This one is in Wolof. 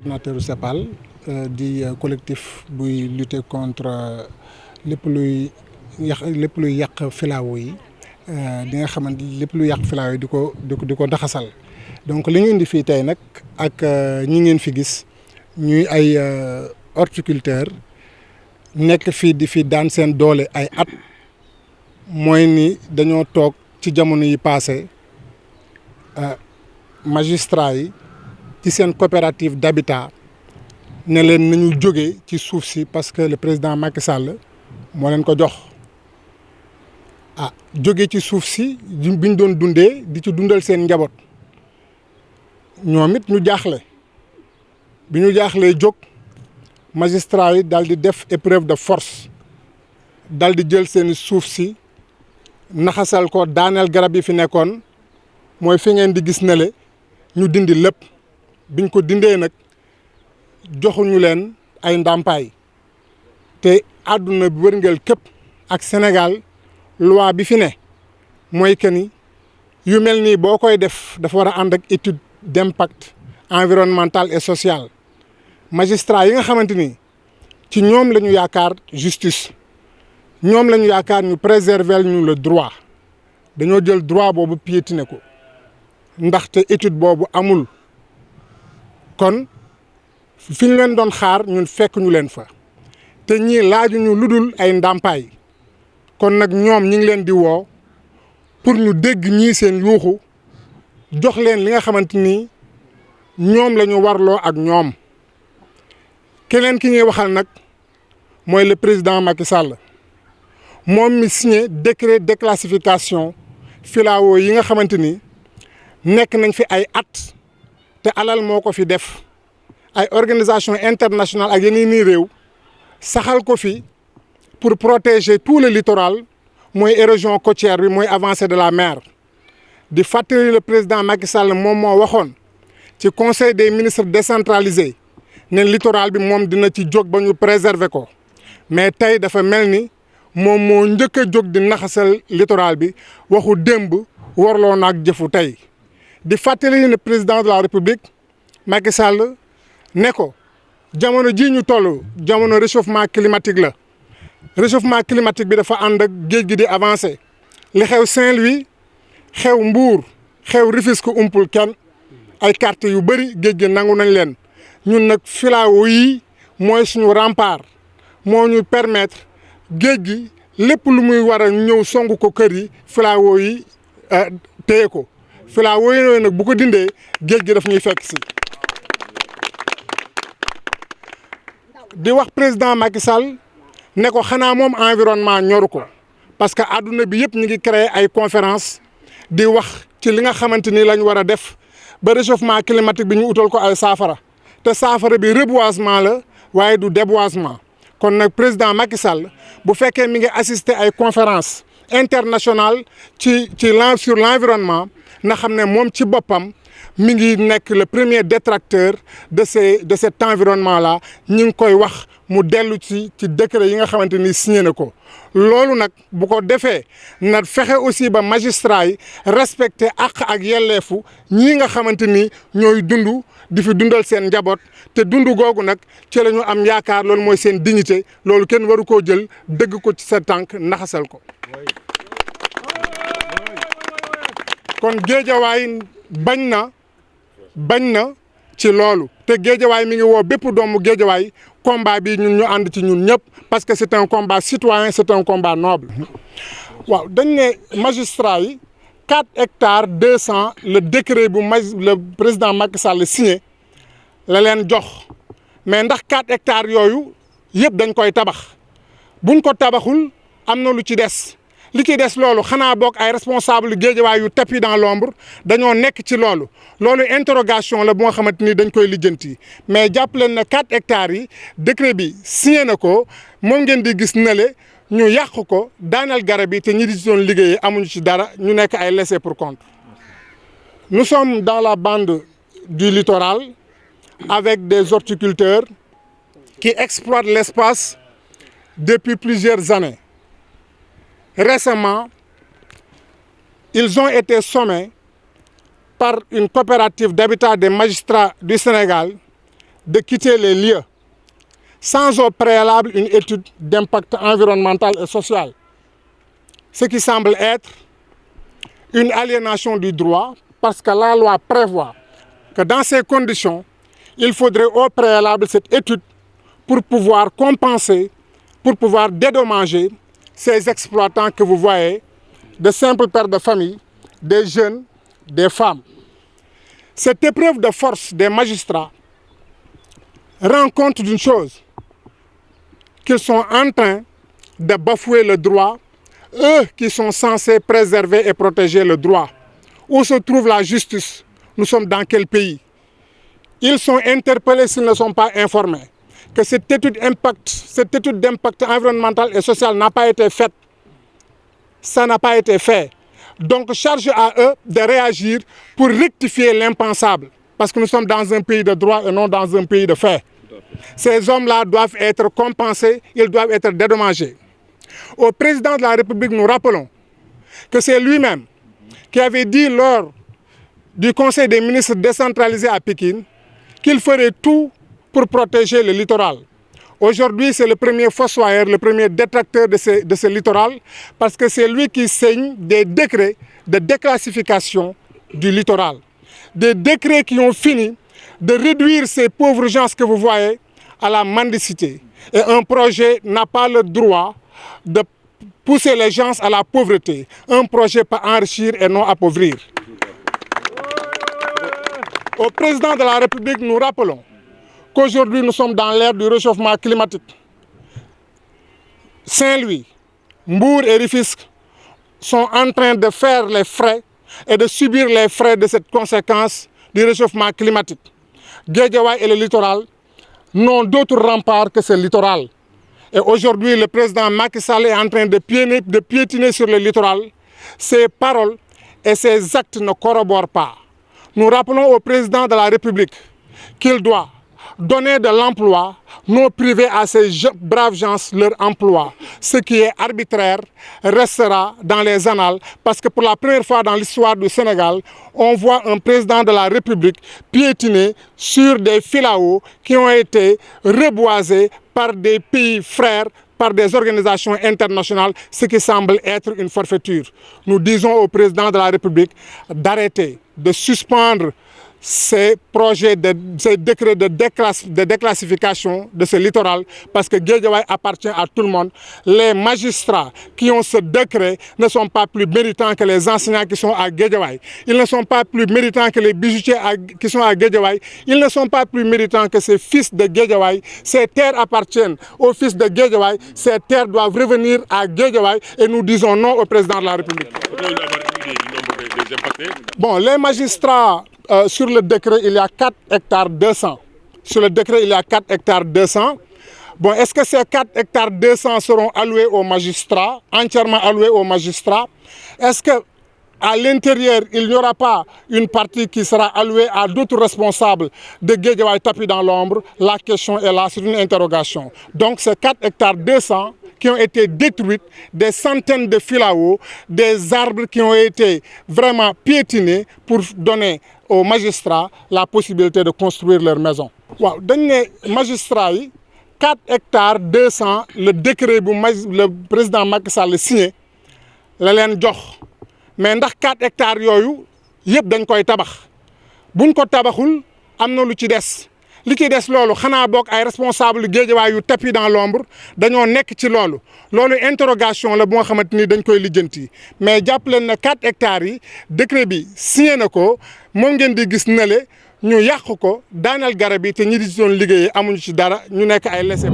coordonnateur CEPAL di collectif buy lutter contre lépp luy yàq filao yi di nga xamante lépp luy yàq filao yi di ko daxasal donc li ñu indi fii tey nag ak ñi ngeen fi gis ñuy ay horticulteur nekk fii di fi daan seen doole ay at mooy ni dañoo toog ci jamono yi passé magistrat yi ci seen coopérative d'habitat ne leen nañu jóge ci suuf si parce que le président Macky Sall moo leen ko jox jóge ci suuf si bi ñu doon dundee di ci dundal seen njaboot ñoom it ñu jaaxle bi ñu jaaxlee jóg magistrat yi daal di def épreuve de force daal di jël seen suuf si naxasal ko daaneel garab yi fi nekkoon mooy fi ngeen di gis ne le ñu dindi lépp biñ ko dindee nag joxuñu leen ay ndàmpaay te àdduna bi wërngël képp ak Sénégal loi bi fi ne mooy que ni yu mel nii boo koy def dafa war a ànd ak étude d'impact environnemental et social magistrat yi nga xamante ni ci ñoom la ñu yaakaar justice ñoom la ñu yaakaar ñu préserver ñu le droit dañoo jël droit boobu piétiner ko ndaxte étude boobu amul kon fi ñu leen doon xaar ñun fekk ñu leen fa te ñii laajuñu lu dul ay ndàmpaay kon nag ñoom ñi ngi leen di woo pour ñu dégg ñii seen yuuxu jox leen li nga xamante ni ñoom la ñu warloo ak ñoom keneen ki ñuy waxal nag mooy le président Macky Sall moom mi signé décret déclassification filao yi nga xamante ni nekk nañ fi ay at te alal moo ko fi def ay organisation internationale ak yeneen i réew saxal ko fi pour protéger tout le littoral mooy érosion côtière bi mooy avancée de la mer di fàttali le président Macky Sall moom moo waxoon ci conseil des ministres décentralisé ne littoral bi moom dina ci jóg ba ñu préserver ko mais tey dafa mel ni moom moo njëkk a jóg di naxasal littoral bi waxu démb warloo naag jëfu tey di fàttali ne président de la république Macky Sall ne ko jamono jii ñu toll jamono réchauffement climatique la réchauffement climatique bi dafa ànd ak géej gi di avancé li xew Saint-Louis xew Mbour xew Rufisque umpul kenn ay quartiers yu bëri géej gi nangu nañ leen ñun nag filao yi mooy suñu rempart moo ñu permettre géej gi lépp lu muy war a ñëw song ko kër yi filao yi téye ko filao yooyu nag bu ko dindee géej gi daf ñuy fekk si. di wax président Macky Sall ne ko xanaa moom environnement ñoru ko parce que adduna bi yëpp ñu ngi créer ay conférence di wax ci li nga xamante ni lañ war a def ba réchauffement climatique bi ñu utal ko ay saafara te saafara bi reboisement la waaye du déboisement kon nag président Macky Sall bu fekkee mi ngi assister ay conférence internationale sur l'environnement na xam ne moom ci boppam mi ngi nekk le premier détracteur de cet environnement là ñu ngi koy wax mu dellu ci décret yi nga xamante ni signé na ko loolu nag bu ko defee na fexe aussi ba magistrat yi respecté àq ak yelleefu ñii nga xamante ni ñooy dund di fi dundal seen njaboot te dund googu nag ci la ñu am yaakaar loolu mooy seen dignité loolu kenn waru koo jël dëgg ko ci sa tànk naxasal ko kon Géejawaay bañ na ci loolu te Géejawaay mi ngi woo bépp doomu Géejawaay combat bi ñun ñu ànd ci ñun ñëpp parce que c'est un combat citoyen c'est un combat noble waaw dañ ne magistrat yi 4 hectares 200 le décret bu le président Macky Sall signé la leen jox mais ndax 4 hectares yooyu yëpp dañ koy tabax buñ ko tabaxul am na lu ci des li ci des loolu xanaa boog ay responsable Géejawaay yu tapis dans l'ombre dañoo nekk ci loolu interrogation la bu nga xamante ni dañ koy lijjanti mais jàpp leen ne 4 hectares yi décret bi signé na ko moom ngeen di gis nale ñu yàq ko daaneel garab yi te ñi di ci doon liggéeyee amuñu ci dara ñu nekk ay laissés pour compte. Nous sommes dans la bande du littoral avec des horticulteurs qui exploitent l'espace depuis plusieurs années. Récemment, ils ont été sommés par une coopérative d'habitat des magistrats du Sénégal de quitter les lieux sans au préalable une étude d'impact environnemental et social, ce qui semble être une aliénation du droit, parce que la loi prévoit que dans ces conditions, il faudrait au préalable cette étude pour pouvoir compenser, pour pouvoir dédommager ces exploitants que vous voyez, de simples pères de famille, des jeunes, des femmes. Cette épreuve de force des magistrats rend compte d'une chose, qu'ils sont en train de bafouer le droit, eux qui sont censés préserver et protéger le droit. Où se trouve la justice? Nous sommes dans quel pays? Ils sont interpellés s'ils ne sont pas informés que cette étude d'impact environnemental et social n'a pas été faite. Ça n'a pas été fait. Donc charge à eux de réagir pour rectifier l'impensable. Parce que nous sommes dans un pays de droit et non dans un pays de fait. Ces hommes-là doivent être compensés, ils doivent être dédommagés. Au président de la République, nous rappelons que c'est lui-même qui avait dit lors du Conseil des ministres décentralisé à Pékin qu'il ferait tout pour protéger le littoral. Aujourd'hui, c'est le premier fossoyeur, le premier détracteur de ce littoral, parce que c'est lui qui signe des décrets de déclassification du littoral. Des décrets qui ont fini de réduire ces pauvres gens que vous voyez à la mendicité. Et un projet n'a pas le droit de pousser les gens à la pauvreté. Un projet peut enrichir et non appauvrir. Au président de la République, nous rappelons qu'aujourd'hui nous sommes dans l'ère du réchauffement climatique. Saint-Louis, Mbour et Rufisque sont en train de faire les frais et de subir les frais de cette conséquence du réchauffement climatique. Guédiawaye et le littoral n'ont d'autre rempart que ce littoral. Et aujourd'hui, le président Macky Sall est en train de piétiner sur le littoral. Ses paroles et ses actes ne corroborent pas. Nous rappelons au président de la République qu'il doit donner de l'emploi, non priver à ces braves gens leur emploi. Ce qui est arbitraire restera dans les annales, parce que pour la première fois dans l'histoire du Sénégal, on voit un président de la République piétiner sur des filaos qui ont été reboisés par des pays frères, par des organisations internationales, ce qui semble être une forfaiture. Nous disons au président de la République d'arrêter, de suspendre ces projets, ces décrets de déclassification de ce littoral, parce que Guédiawaye appartient à tout le monde. Les magistrats qui ont ce décret ne sont pas plus méritants que les enseignants qui sont à Guédiawaye. Ils ne sont pas plus méritants que les bijoutiers qui sont à Guédiawaye. Ils ne sont pas plus méritants que ces fils de Guédiawaye. Ces terres appartiennent aux fils de Guédiawaye. Ces terres doivent revenir à Guédiawaye et nous disons non au président de la République. Bon, les magistrats, sur le décret, il y a 4 hectares 200. Sur le décret, il y a 4 hectares 200. Bon, est-ce que ces 4 hectares 200 seront alloués aux magistrats, entièrement alloués aux magistrats? Est-ce qu'à l'intérieur, il n'y aura pas une partie qui sera allouée à d'autres responsables de Guédiawaye tapis dans l'ombre? La question est là, c'est une interrogation. Donc, ces 4 hectares 200 qui ont été détruites, des centaines de filaos, des arbres qui ont été vraiment piétinés pour donner aux magistrats la possibilité de construire leur maison. Waaw dañ ne magistrats yi 4 hectares 200 le décret bu le président Macky Sall signé la leen jox mais ndax 4 hectares yooyu yëpp dañ koy tabax buñ ko tabaxul am na lu ci des. Li ci des loolu xanaa bokk ay responsable Guédiawaye yu tapis dans l'ombre dañoo nekk ci loolu interrogation la bu nga xamante ni dañ koy lijjanti mais jàpp leen ne 4 hectares yi décret bi signé na ko moom ngeen di gis nale ñu yàq ko daaneel garab yi te ñi di ci doon liggéeyee amuñu ci dara ñu nekk ay laissés.